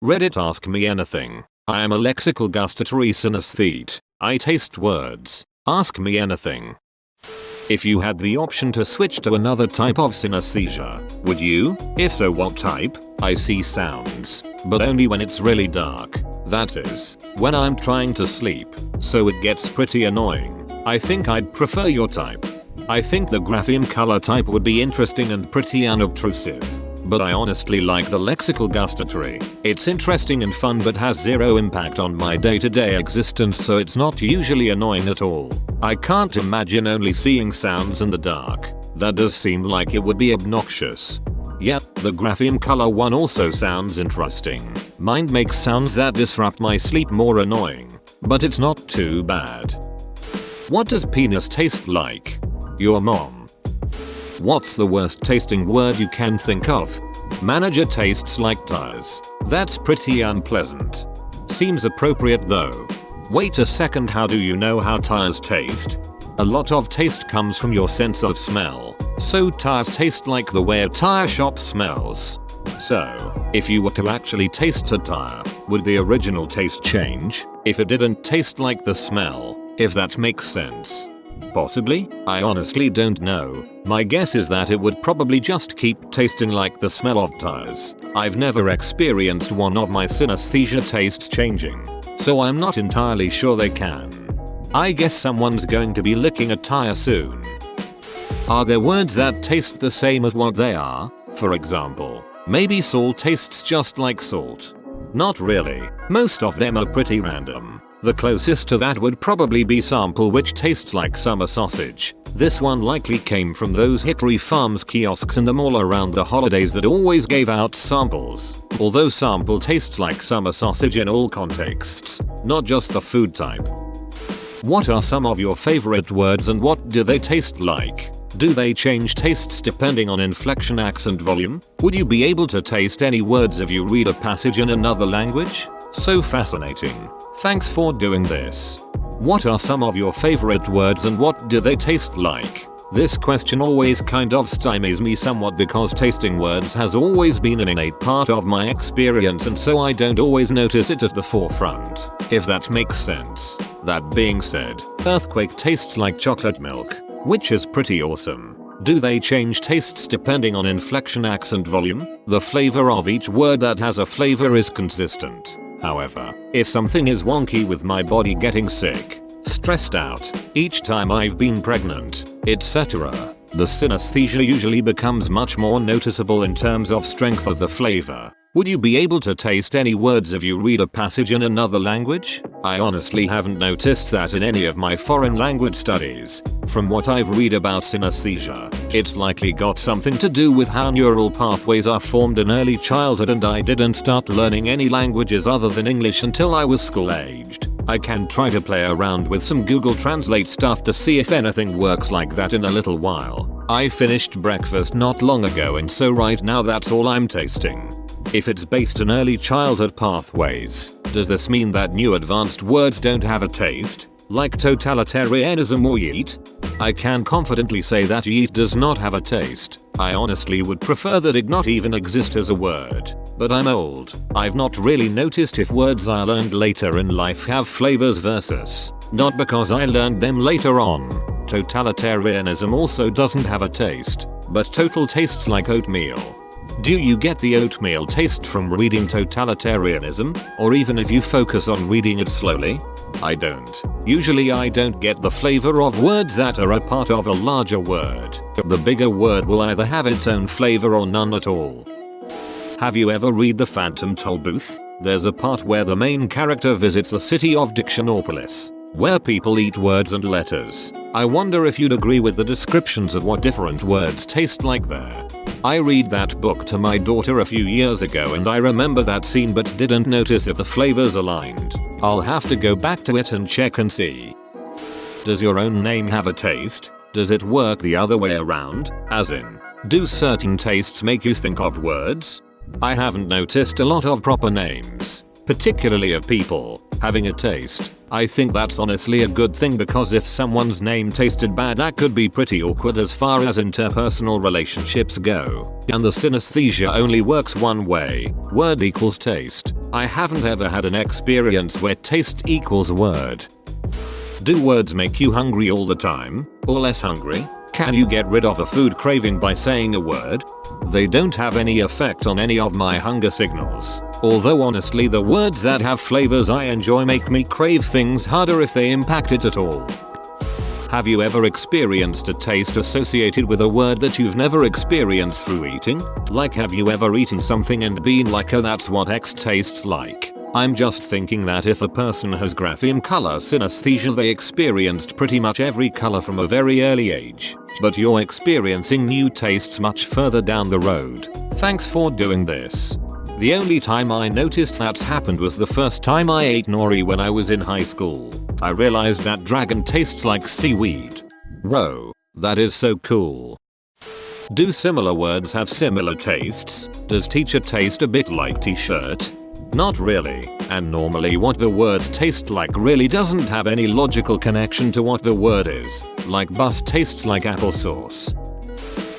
Reddit Ask Me Anything. I am a lexical-gustatory synesthete. I taste words. Ask me anything. If you had the option to switch to another type of synesthesia, would you? If so, what type? I see sounds, but only when it's really dark. That is, when I'm trying to sleep, so it gets pretty annoying. I think I'd prefer your type. I think the grapheme color type would be interesting and pretty unobtrusive. But I honestly like the lexical-gustatory. It's interesting and fun but has zero impact on my day-to-day existence, so it's not usually annoying at all. I can't imagine only seeing sounds in the dark. That does seem like it would be obnoxious. Yep, the grapheme color one also sounds interesting. Mine makes sounds that disrupt my sleep more annoying. But it's not too bad. What does penis taste like? Your mom. What's the worst tasting word you can think of? Manager tastes like tires. That's pretty unpleasant. Seems appropriate though. Wait a second, how do you know how tires taste? A lot of taste comes from your sense of smell. So tires taste like the way a tire shop smells. So, if you were to actually taste a tire, would the original taste change if it didn't taste like the smell? If that makes sense. Possibly? I honestly don't know. My guess is that it would probably just keep tasting like the smell of tires. I've never experienced one of my synesthesia tastes changing, so I'm not entirely sure they can. I guess someone's going to be licking a tire soon. Are there words that taste the same as what they are? For example, maybe salt tastes just like salt. Not really. Most of them are pretty random. The closest to that would probably be sample, which tastes like summer sausage. This one likely came from those Hickory Farms kiosks in the mall around the holidays that always gave out samples. Although sample tastes like summer sausage in all contexts, not just the food type. What are some of your favorite words and what do they taste like? Do they change tastes depending on inflection, accent, volume? Would you be able to taste any words if you read a passage in another language? So fascinating. Thanks for doing this. What are some of your favorite words and what do they taste like? This question always kind of stymies me somewhat because tasting words has always been an innate part of my experience, and so I don't always notice it at the forefront, if that makes sense. That being said, earthquake tastes like chocolate milk, which is pretty awesome. Do they change tastes depending on inflection, accent, volume? The flavor of each word that has a flavor is consistent. However, if something is wonky with my body getting sick, stressed out, each time I've been pregnant, etc., the synesthesia usually becomes much more noticeable in terms of strength of the flavor. Would you be able to taste any words if you read a passage in another language? I honestly haven't noticed that in any of my foreign language studies. From what I've read about synesthesia, it's likely got something to do with how neural pathways are formed in early childhood, and I didn't start learning any languages other than English until I was school-aged. I can try to play around with some Google Translate stuff to see if anything works like that in a little while. I finished breakfast not long ago, and so right now that's all I'm tasting. If it's based in early childhood pathways, does this mean that new advanced words don't have a taste? Like totalitarianism or yeet? I can confidently say that yeet does not have a taste. I honestly would prefer that it not even exist as a word. But I'm old. I've not really noticed if words I learned later in life have flavors versus not because I learned them later on. Totalitarianism also doesn't have a taste, but total tastes like oatmeal. Do you get the oatmeal taste from reading totalitarianism, or even if you focus on reading it slowly? I don't. Usually I don't get the flavor of words that are a part of a larger word. The bigger word will either have its own flavor or none at all. Have you ever read The Phantom Tollbooth? There's a part where the main character visits the city of Dictionopolis, where people eat words and letters. I wonder if you'd agree with the descriptions of what different words taste like there. I read that book to my daughter a few years ago and I remember that scene but didn't notice if the flavors aligned. I'll have to go back to it and check and see. Does your own name have a taste? Does it work the other way around? As in, do certain tastes make you think of words? I haven't noticed a lot of proper names, particularly of people, having a taste. I think that's honestly a good thing, because if someone's name tasted bad, that could be pretty awkward as far as interpersonal relationships go. And the synesthesia only works one way. Word equals taste. I haven't ever had an experience where taste equals word. Do words make you hungry all the time, or less hungry? Can you get rid of a food craving by saying a word? They don't have any effect on any of my hunger signals. Although honestly, the words that have flavors I enjoy make me crave things harder if they impact it at all. Have you ever experienced a taste associated with a word that you've never experienced through eating? Like, have you ever eaten something and been like, oh, that's what X tastes like? I'm just thinking that if a person has grapheme color synesthesia, they experienced pretty much every color from a very early age. But you're experiencing new tastes much further down the road. Thanks for doing this. The only time I noticed that's happened was the first time I ate nori when I was in high school. I realized that dragon tastes like seaweed. Whoa, that is so cool. Do similar words have similar tastes? Does teacher taste a bit like t-shirt? Not really, and normally what the words taste like really doesn't have any logical connection to what the word is, like bus tastes like applesauce.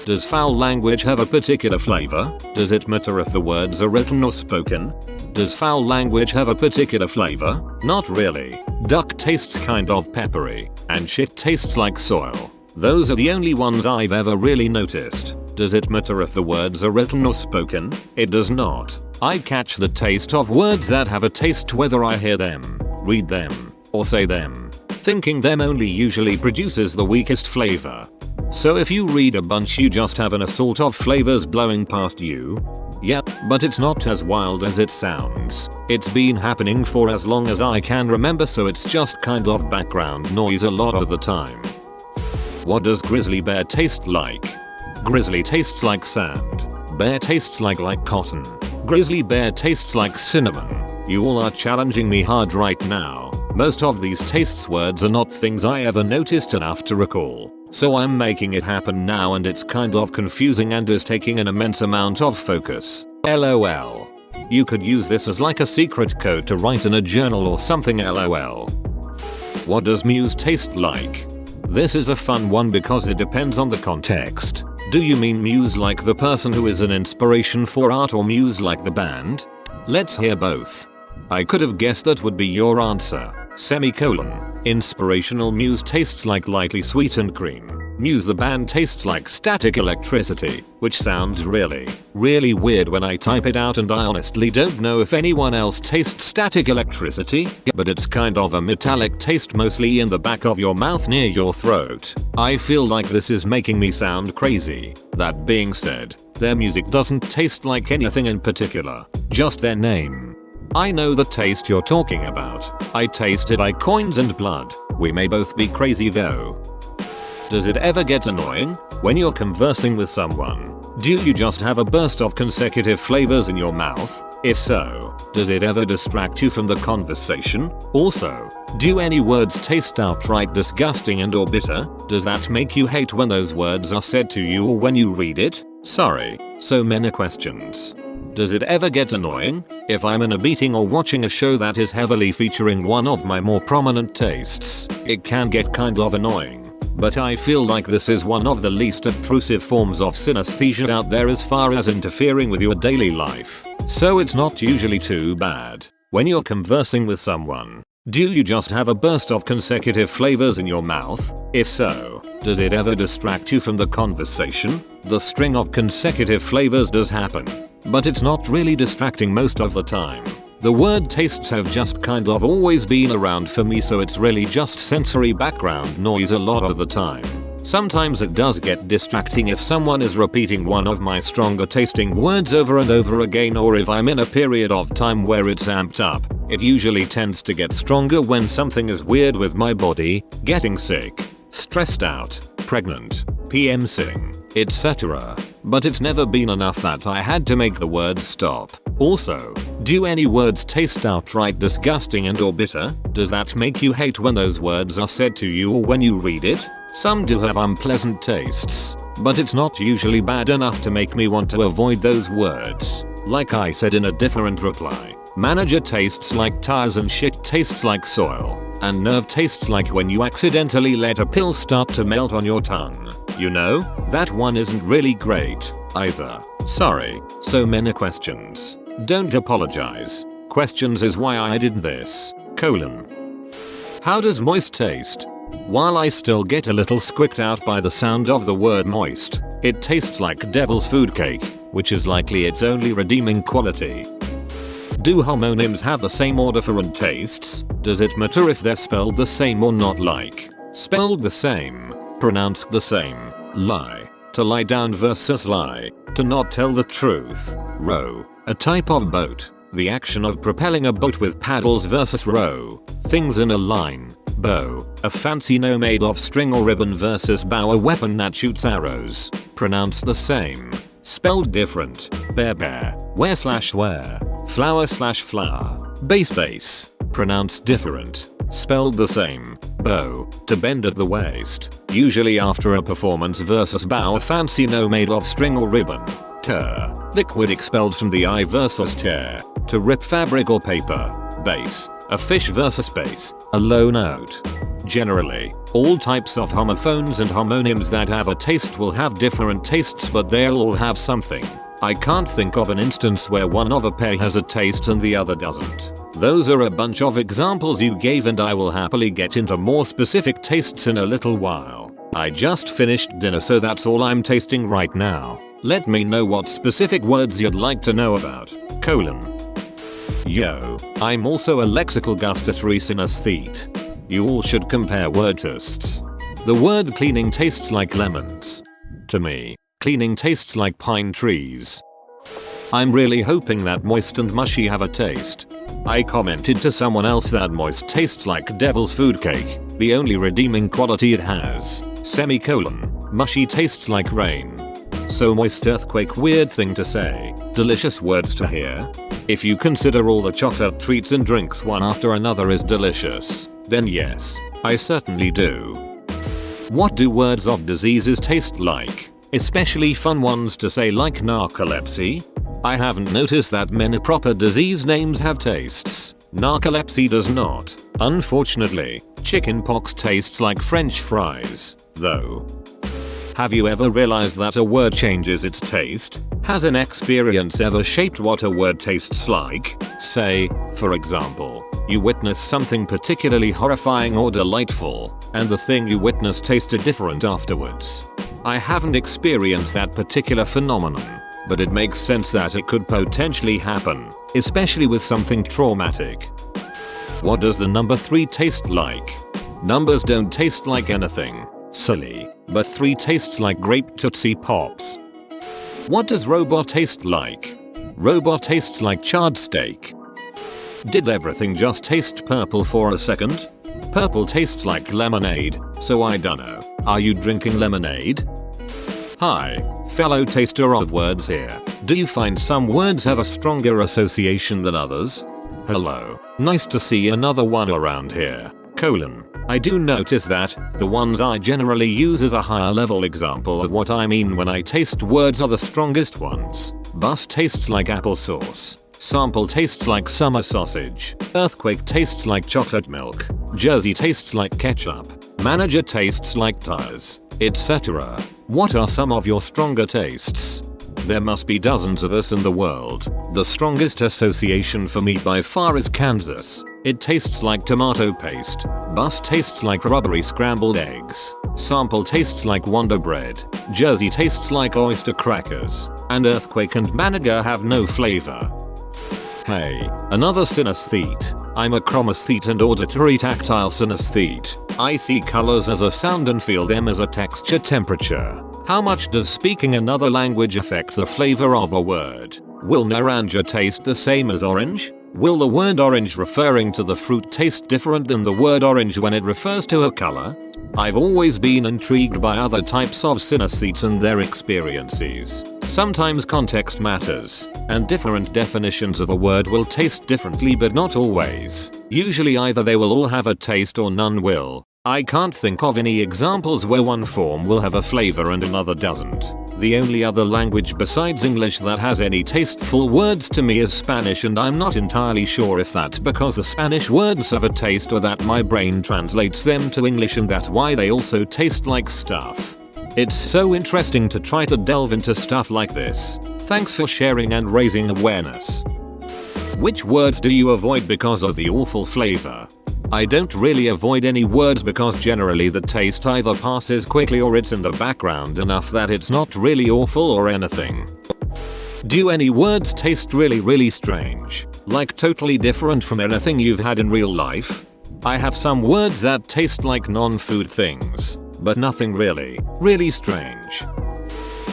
Does foul language have a particular flavor? Does it matter if the words are written or spoken? Does foul language have a particular flavor? Not really. Duck tastes kind of peppery, and shit tastes like soil. Those are the only ones I've ever really noticed. Does it matter if the words are written or spoken? It does not. I catch the taste of words that have a taste whether I hear them, read them, or say them. Thinking them only usually produces the weakest flavor. So if you read a bunch, you just have an assault of flavors blowing past you? Yep, but it's not as wild as it sounds. It's been happening for as long as I can remember, so it's just kind of background noise a lot of the time. What does grizzly bear taste like? Grizzly tastes like sand. Bear tastes like cotton. Grizzly bear tastes like cinnamon. You all are challenging me hard right now. Most of these tastes words are not things I ever noticed enough to recall. So I'm making it happen now, and it's kind of confusing and is taking an immense amount of focus. LOL. You could use this as like a secret code to write in a journal or something, LOL. What does muse taste like? This is a fun one because it depends on the context. Do you mean muse like the person who is an inspiration for art, or muse like the band? Let's hear both. I could have guessed that would be your answer. Inspirational muse tastes like lightly sweetened cream. Muse the band tastes like static electricity, which sounds really weird when I type it out, and I honestly don't know if anyone else tastes static electricity, but it's kind of a metallic taste, mostly in the back of your mouth near your throat. I feel like this is making me sound crazy. That being said, their music doesn't taste like anything in particular, just their name. I know the taste you're talking about. I tasted coins and blood. We may both be crazy though. Does it ever get annoying when you're conversing with someone? Do you just have a burst of consecutive flavors in your mouth? If so, does it ever distract you from the conversation? Also, do any words taste outright disgusting and or bitter? Does that make you hate when those words are said to you or when you read it? Sorry, so many questions. Does it ever get annoying if I'm in a meeting or watching a show that is heavily featuring one of my more prominent tastes? It can get kind of annoying, but I feel like this is one of the least obtrusive forms of synesthesia out there as far as interfering with your daily life, so it's not usually too bad. When you're conversing with someone, do you just have a burst of consecutive flavors in your mouth? If so, does it ever distract you from the conversation? The string of consecutive flavors does happen, but it's not really distracting most of the time. The word tastes have just kind of always been around for me, so it's really just sensory background noise a lot of the time. Sometimes it does get distracting if someone is repeating one of my stronger tasting words over and over again, or if I'm in a period of time where it's amped up. It usually tends to get stronger when something is weird with my body, getting sick, stressed out, pregnant, PMSing, etc. But it's never been enough that I had to make the words stop. Also, do any words taste outright disgusting and or bitter? Does that make you hate when those words are said to you or when you read it? Some do have unpleasant tastes, but it's not usually bad enough to make me want to avoid those words. Like I said in a different reply, Manager tastes like tires and shit tastes like soil. And nerve tastes like when you accidentally let a pill start to melt on your tongue. You know, that one isn't really great either. Sorry, so many questions. Don't apologize. Questions is why I did this. How does moist taste? While I still get a little squicked out by the sound of the word moist, it tastes like devil's food cake, which is likely its only redeeming quality. Do homonyms have the same or different tastes? Does it matter if they're spelled the same or not, like spelled the same, pronounced the same, lie, to lie down versus lie, to not tell the truth, row, a type of boat, the action of propelling a boat with paddles versus row, things in a line, bow, a fancy no made of string or ribbon versus bow, a weapon that shoots arrows, pronounced the same, spelled different, bear, where/where, flower/flower, base, pronounced different, spelled the same, bow, to bend at the waist, usually after a performance versus bow, a fancy no made of string or ribbon, tear, liquid expelled from the eye versus tear, to rip fabric or paper, base, a fish versus base, a low note. Generally, all types of homophones and homonyms that have a taste will have different tastes, but they'll all have something. I can't think of an instance where one of a pair has a taste and the other doesn't. Those are a bunch of examples you gave, and I will happily get into more specific tastes in a little while. I just finished dinner, so that's all I'm tasting right now. Let me know what specific words you'd like to know about. Yo, I'm also a lexical-gustatory synesthete. You all should compare word tastes. The word cleaning tastes like lemons. To me, cleaning tastes like pine trees. I'm really hoping that moist and mushy have a taste. I commented to someone else that moist tastes like devil's food cake, the only redeeming quality it has, mushy tastes like rain. So moist earthquake, weird thing to say, delicious words to hear. If you consider all the chocolate treats and drinks one after another is delicious, then yes, I certainly do. What do words of diseases taste like? Especially fun ones to say like narcolepsy? I haven't noticed that many proper disease names have tastes. Narcolepsy does not. Unfortunately, chickenpox tastes like French fries, though. Have you ever realized that a word changes its taste? Has an experience ever shaped what a word tastes like? Say, for example, you witnessed something particularly horrifying or delightful, and the thing you witnessed tasted different afterwards. I haven't experienced that particular phenomenon, but it makes sense that it could potentially happen, especially with something traumatic. What does the number 3 taste like? Numbers don't taste like anything. Silly, but 3 tastes like grape Tootsie Pops. What does robot taste like? Robot tastes like charred steak. Did everything just taste purple for a second? Purple tastes like lemonade, so I dunno. Are you drinking lemonade? Hi, fellow taster of words here. Do you find some words have a stronger association than others? Hello, nice to see another one around here. I do notice that the ones I generally use as a higher level example of what I mean when I taste words are the strongest ones. Bus tastes like applesauce. Sample tastes like summer sausage. Earthquake tastes like chocolate milk. Jersey tastes like ketchup. Manager tastes like tires, etc. What are some of your stronger tastes? There must be dozens of us in the world. The strongest association for me by far is Kansas. It tastes like tomato paste. Bus tastes like rubbery scrambled eggs. Sample tastes like Wonder Bread. Jersey tastes like oyster crackers. And earthquake and manager have no flavor. Hey, another synesthete. I'm a chromesthete and auditory tactile synesthete. I see colors as a sound and feel them as a texture temperature. How much does speaking another language affect the flavor of a word? Will naranja taste the same as orange? Will the word orange referring to the fruit taste different than the word orange when it refers to a color? I've always been intrigued by other types of synesthetes and their experiences. Sometimes context matters, and different definitions of a word will taste differently, but not always. Usually either they will all have a taste or none will. I can't think of any examples where one form will have a flavor and another doesn't. The only other language besides English that has any tasteful words to me is Spanish, and I'm not entirely sure if that's because the Spanish words have a taste or that my brain translates them to English and that's why they also taste like stuff. It's so interesting to try to delve into stuff like this. Thanks for sharing and raising awareness. Which words do you avoid because of the awful flavor? I don't really avoid any words because generally the taste either passes quickly or it's in the background enough that it's not really awful or anything. Do any words taste really strange? Like totally different from anything you've had in real life? I have some words that taste like non-food things, but nothing really strange.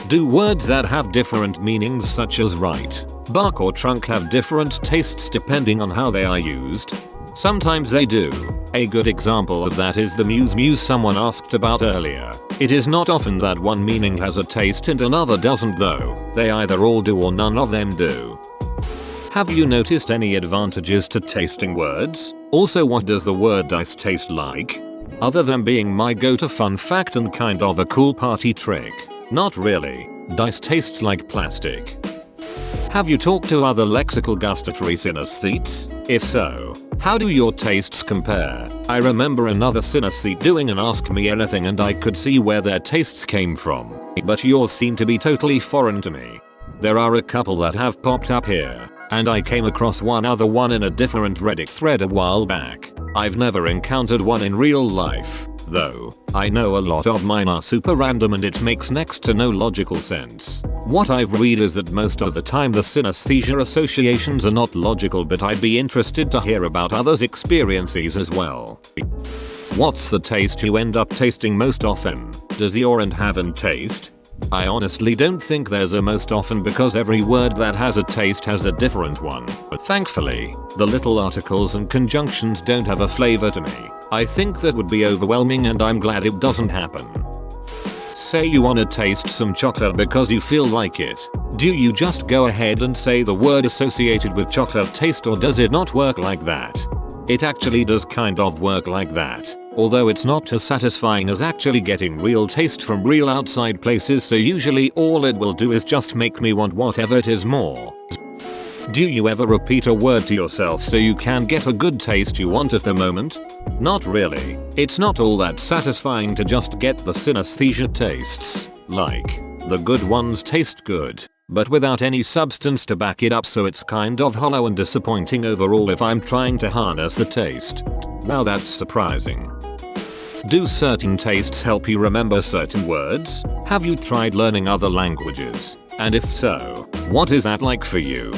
Do words that have different meanings such as right, bark or trunk have different tastes depending on how they are used? Sometimes they do. A good example of that is the muse someone asked about earlier. It is not often that one meaning has a taste and another doesn't though. They either all do or none of them do. Have you noticed any advantages to tasting words? Also, what does the word dice taste like? Other than being my go-to fun fact and kind of a cool party trick. Not really. Dice tastes like plastic. Have you talked to other lexical-gustatory synesthetes? If so, how do your tastes compare? I remember another synesthete doing an Ask Me Anything and I could see where their tastes came from, but yours seem to be totally foreign to me. There are a couple that have popped up here, and I came across one other one in a different Reddit thread a while back. I've never encountered one in real life, though. I know a lot of mine are super random and it makes next to no logical sense. What I've read is that most of the time the synesthesia associations are not logical, but I'd be interested to hear about others' experiences as well. What's the taste you end up tasting most often? Does your and haven't taste? I honestly don't think there's a most often because every word that has a taste has a different one. But thankfully, the little articles and conjunctions don't have a flavor to me. I think that would be overwhelming and I'm glad it doesn't happen. Say you wanna taste some chocolate because you feel like it. Do you just go ahead and say the word associated with chocolate taste, or does it not work like that? It actually does kind of work like that, although it's not as satisfying as actually getting real taste from real outside places, so usually all it will do is just make me want whatever it is more. Do you ever repeat a word to yourself so you can get a good taste you want at the moment? Not really. It's not all that satisfying to just get the synesthesia tastes. Like, the good ones taste good, but without any substance to back it up, so it's kind of hollow and disappointing overall if I'm trying to harness the taste. Now that's surprising. Do certain tastes help you remember certain words? Have you tried learning other languages? And if so, what is that like for you?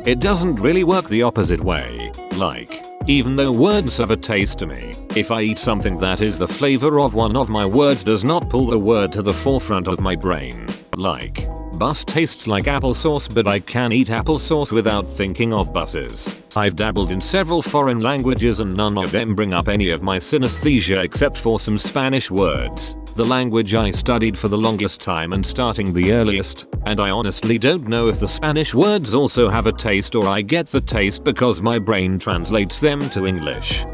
It doesn't really work the opposite way. Like, even though words have a taste to me, if I eat something that is the flavor of one of my words does not pull the word to the forefront of my brain. Like, bus tastes like applesauce, but I can eat applesauce without thinking of buses. I've dabbled in several foreign languages and none of them bring up any of my synesthesia except for some Spanish words, the language I studied for the longest time and starting the earliest, and I honestly don't know if the Spanish words also have a taste or I get the taste because my brain translates them to English.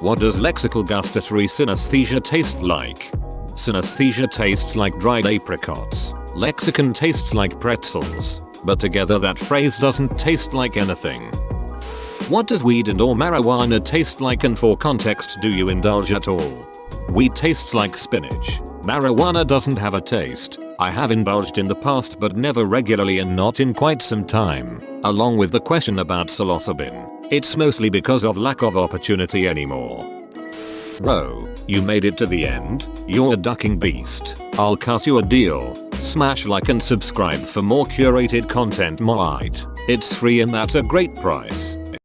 What does lexical-gustatory synesthesia taste like? Synesthesia tastes like dried apricots. Lexicon tastes like pretzels, but together that phrase doesn't taste like anything. What does weed and or marijuana taste like, and for context, do you indulge at all? Weed tastes like spinach. Marijuana doesn't have a taste. I have indulged in the past but never regularly and not in quite some time. Along with the question about psilocybin, it's mostly because of lack of opportunity anymore. Whoa, you made it to the end? You're a ducking beast. I'll cut you a deal. Smash like and subscribe for more curated content. It's free and that's a great price.